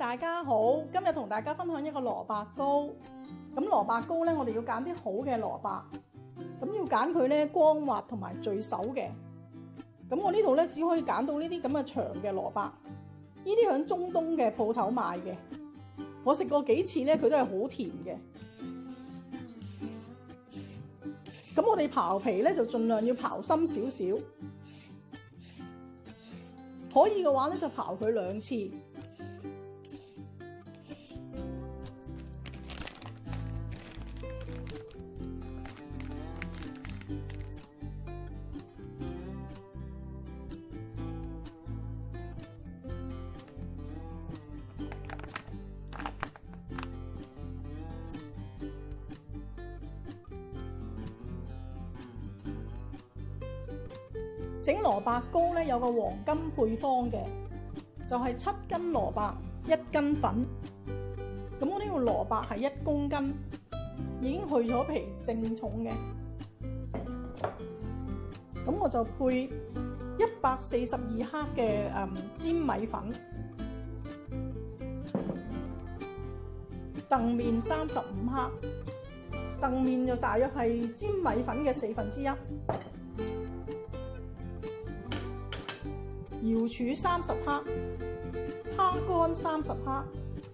大家好，今日同大家分享一個蘿蔔糕。咁蘿蔔糕咧，我哋要揀啲好嘅蘿蔔，咁要揀佢咧光滑同埋聚手嘅。咁我呢度咧只可以揀到呢啲咁嘅長嘅蘿蔔，呢啲響中東嘅鋪頭賣嘅。我食過幾次咧，佢都係好甜嘅。咁我哋刨皮咧就盡量要刨深少少，可以嘅話咧就刨佢2次。整蘿蔔糕咧有個黃金配方嘅，就係7斤蘿蔔1斤粉。咁我呢個蘿蔔係1公斤，已經去咗皮正重嘅。咁我就配142克嘅粘米粉，澄麵35克，澄麵就大約係粘米粉嘅1/4。瑤柱30克，蝦乾30克，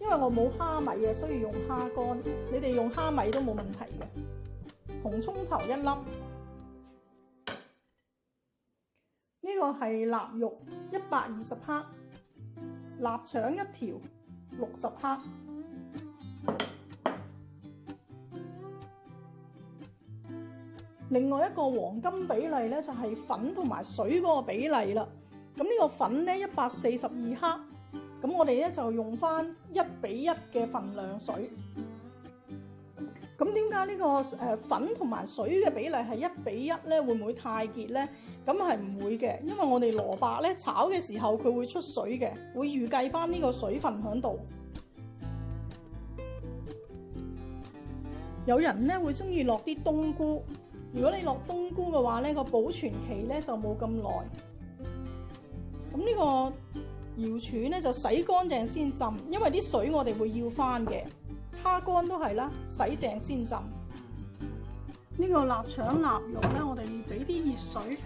因為我冇蝦米嘅，所以用蝦乾。你哋用蝦米都冇問題嘅。紅葱頭1粒，呢個係臘肉120克，臘腸1條60克。另外一個黃金比例咧，就係粉同埋水嗰個比例啦。咁呢個粉咧142克，咁我哋咧就用翻1:1嘅份量水。咁點解呢個粉同埋水嘅比例係1:1咧？會唔會太結咧？咁係唔會嘅，因為我哋蘿蔔咧炒嘅時候佢會出水嘅，會預計翻呢個水分喺度。有人咧會中意落啲冬菇，如果你落冬菇嘅話咧，個保存期咧就冇咁耐。咁呢個瑤柱咧就洗乾淨先浸，因為啲水我哋會要翻嘅。蝦乾都係啦，洗淨先浸。呢個臘腸臘肉咧，我哋俾啲熱水，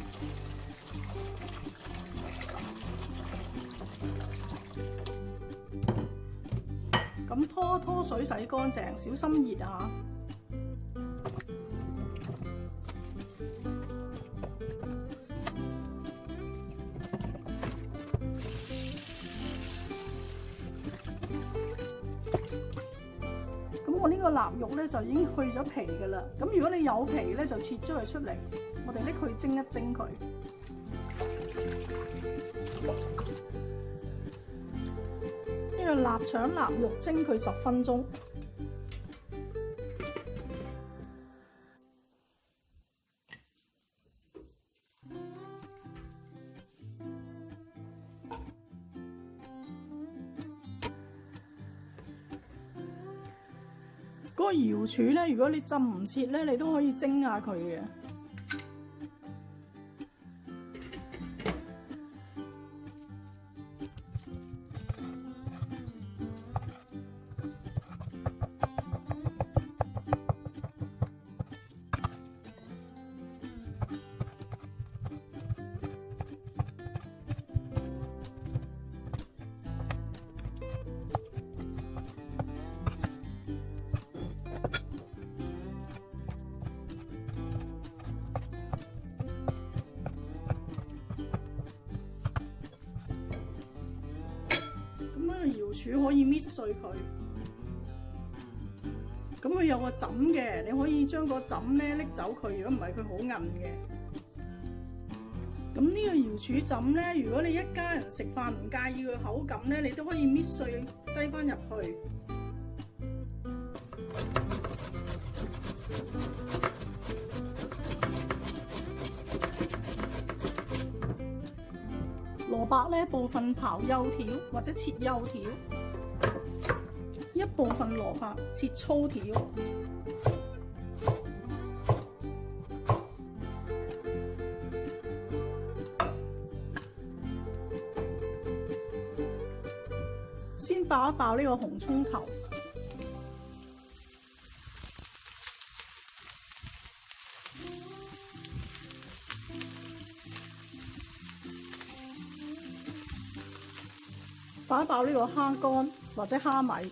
咁拖水洗乾淨，小心熱啊！咁我呢個臘肉咧就已經去咗皮㗎啦。咁如果你有皮咧，就切咗佢出嚟，我哋拎佢蒸一蒸佢。呢個臘腸臘肉蒸佢10分鐘。嗰個瑤柱咧，如果你浸唔切咧，你都可以蒸下佢嘅。瑤柱可以搣碎佢，咁佢有個枕嘅，你可以將個枕咧拎走佢，如果唔係佢好韌嘅。咁呢個瑤柱枕咧，如果你一家人食飯唔介意佢口感咧，你都可以搣碎擠翻入去。蘿蔔咧部分刨幼條或者切幼條，一部分蘿蔔切粗條。先爆一爆呢個紅葱頭，爆一爆呢個蝦乾或者蝦米。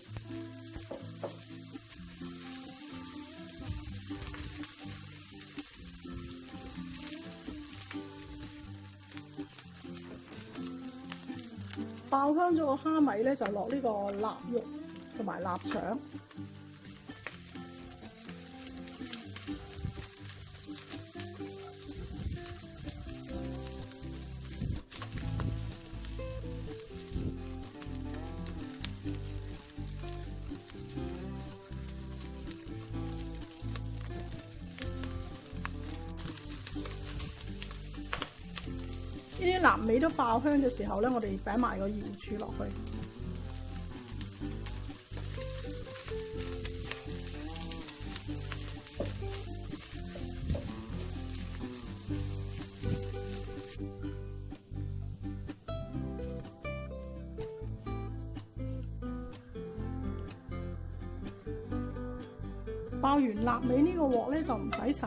爆香咗個蝦米咧，就落呢個臘肉同埋臘腸。呢啲臘味都爆香嘅時候咧，我哋擺埋個瑤柱落去。爆完臘味呢個鑊咧就唔使洗，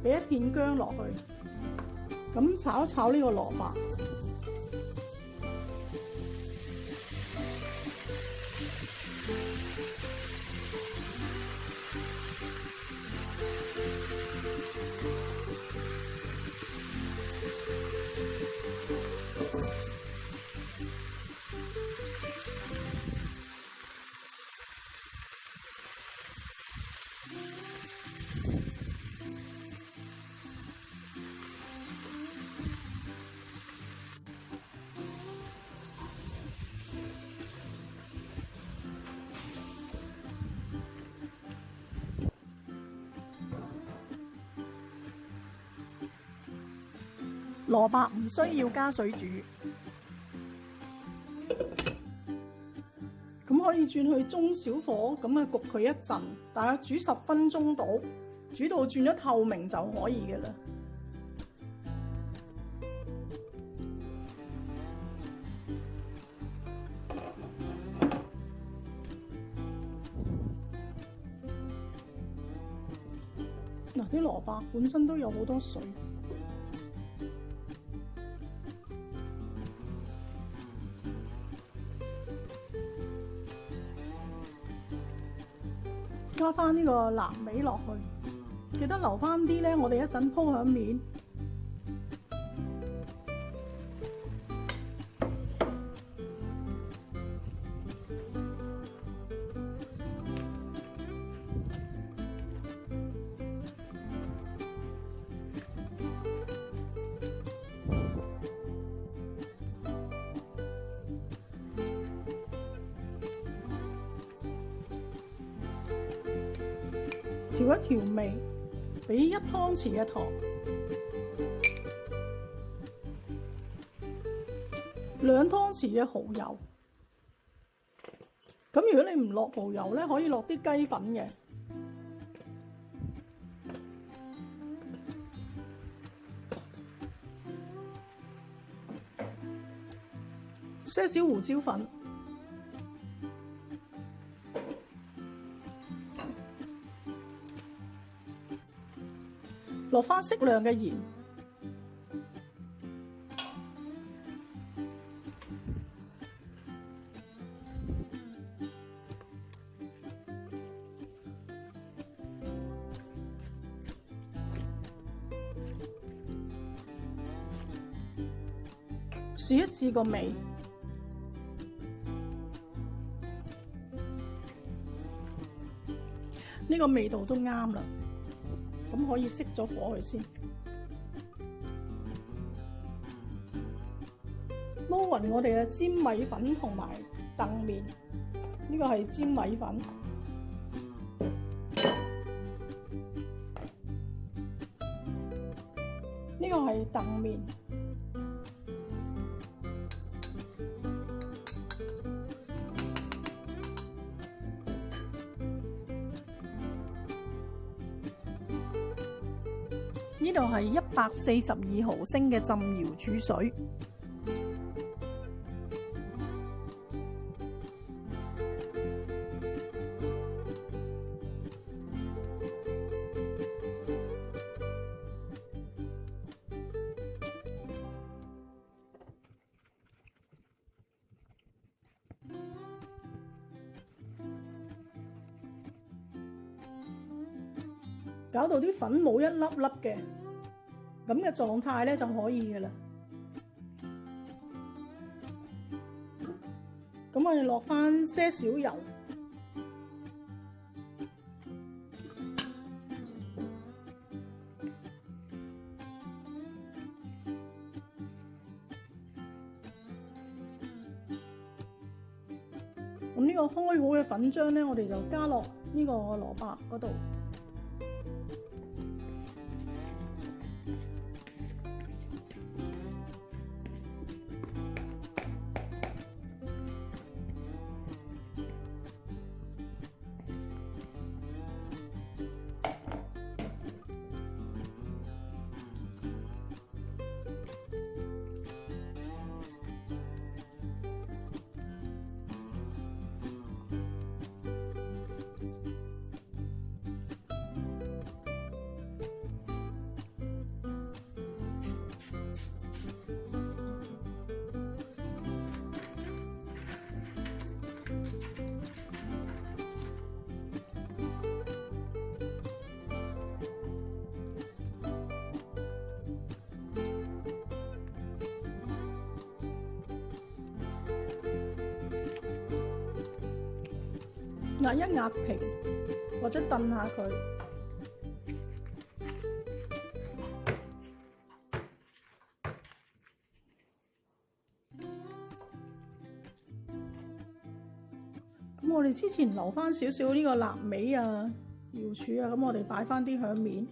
俾一片薑落去。咁炒一炒呢個蘿蔔，蘿蔔唔需要加水煮，咁可以轉去中小火咁啊焗佢一陣，大約煮10分鐘到，煮到轉咗透明就可以嘅啦。嗱，啲蘿蔔本身都有好多水。加翻呢個臘味落去，記得留翻啲咧，我哋一陣鋪響面。調一調味，俾1湯匙嘅糖，2湯匙嘅蠔油。咁如果你唔落蠔油咧，可以落啲雞粉嘅。些少胡椒粉。落返適量嘅鹽，試一試個味，呢個味道都啱啦。咁可以熄咗火佢先，撈勻我哋嘅煎米粉同埋澄麵，呢個係煎米粉，呢個係澄麵。呢度係142毫升嘅浸瑤柱水，搞到啲粉冇一粒粒嘅，咁嘅狀態咧就可以嘅啦。咁我哋落翻些少油，咁呢個開好嘅粉漿咧，我哋就加落呢個蘿蔔嗰度。壓一壓平，或者燉下佢。咁我哋之前留翻少少呢個臘味啊、瑤柱啊，咁我哋擺翻啲響面。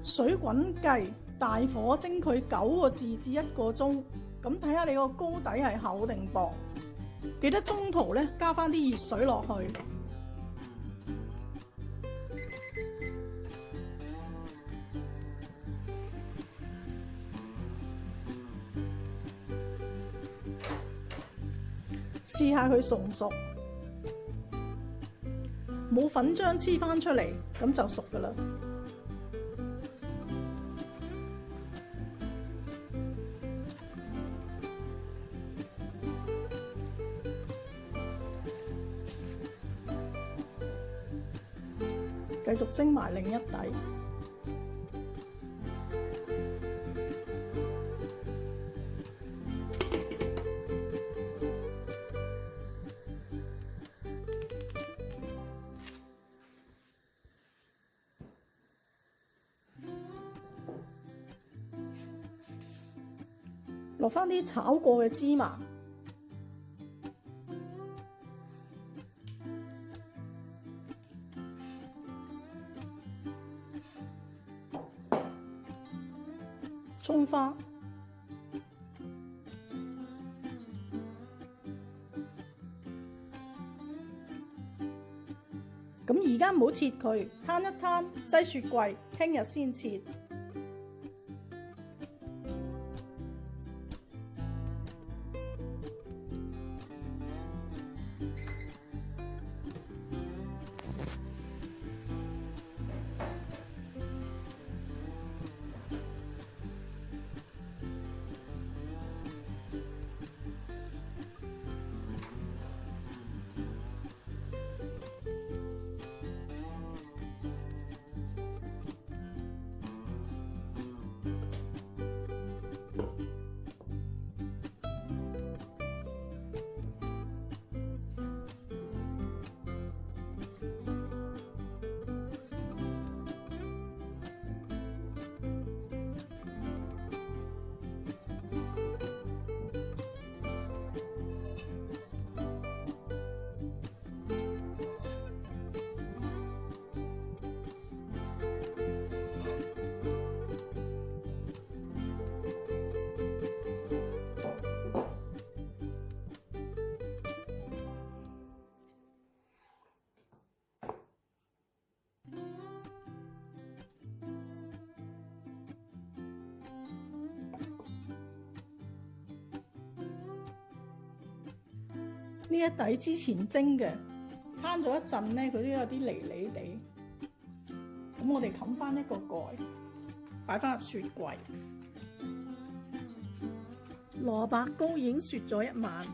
水滾計，大火蒸佢9個字至1個鐘，咁睇下你個糕底係厚定薄。記得中途咧加翻啲熱水落去。試下佢熟唔熟，冇粉漿黐翻出嚟，咁就熟噶啦。繼續蒸埋另一底。落返啲炒過嘅芝麻，葱花，咁而家唔好切佢，攤一攤，擠雪櫃，聽日先切。呢一底之前蒸嘅，攤咗一陣咧，佢都有啲離離地。咁我哋冚翻一個蓋，擺翻入雪櫃。蘿蔔糕已經雪咗一晚。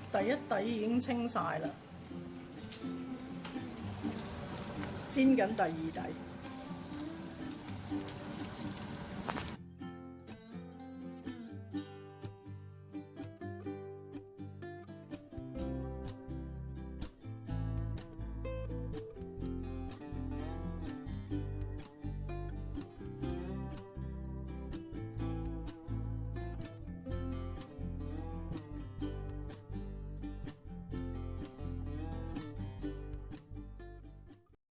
第一底已經清晒啦，煎緊第二底。